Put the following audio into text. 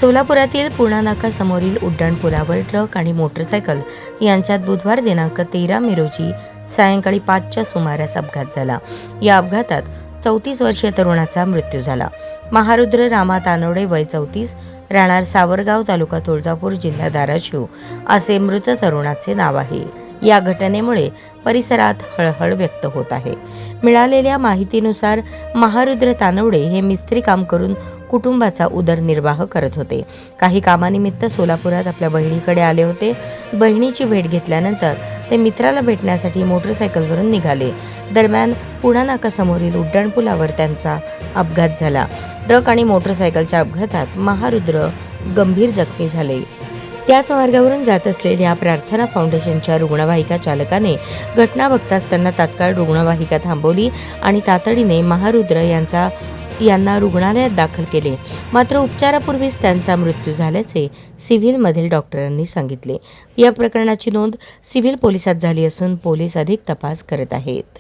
सोलापुरातील पूर्णा नाका समोरील उड्डाणपुलावर ट्रक आणि मोटरसायकल यांच्यात बुधवार दिनांक 13 मे रोजी सायंकाळी 5च्या सुमारास अपघात झाला। या अपघातात 34 वर्षीय तरुणाचा मृत्यू झाला। महारुद्र रामा तानवडे वय 34, राहणार सावरगाव, तालुका तुळजापूर, जिल्हा धाराशिव असे मृत तरुणाचे नाव आहे। या घटनेमुळे परिसरात हळहळ व्यक्त होत आहे। मिळालेल्या माहितीनुसार महारुद्र तानवडे हे मिस्त्री काम करून कुटुंबाचा उदरनिर्वाह करत होते। काही कामानिमित्त सोलापुरात आपल्या बहिणीकडे आले होते। बहिणीची भेट घेतल्यानंतर ते मित्राला भेटण्यासाठी मोटरसायकलवरून निघाले। दरम्यान पूर्णा नाका समोरील उड्डाणपुलावर त्यांचा अपघात झाला। ट्रक आणि मोटरसायकलच्या अपघातात महारुद्र गंभीर जखमी झाले। त्याच मार्गावरून जात असलेल्या प्रार्थना फाउंडेशनच्या रुग्णवाहिका चालकाने घटना बघताच त्यांना तात्काळ रुग्णवाहिका थांबवली आणि तातडीने महारुद्र यांना रुग्णालयात दाखल केले। मात्र उपचारापूर्वीच त्यांचा मृत्यू झाल्याचे सिव्हिलमधील डॉक्टरांनी सांगितले। या प्रकरणाची नोंद सिव्हिल पोलिसात झाली असून पोलीस अधिक तपास करत आहेत।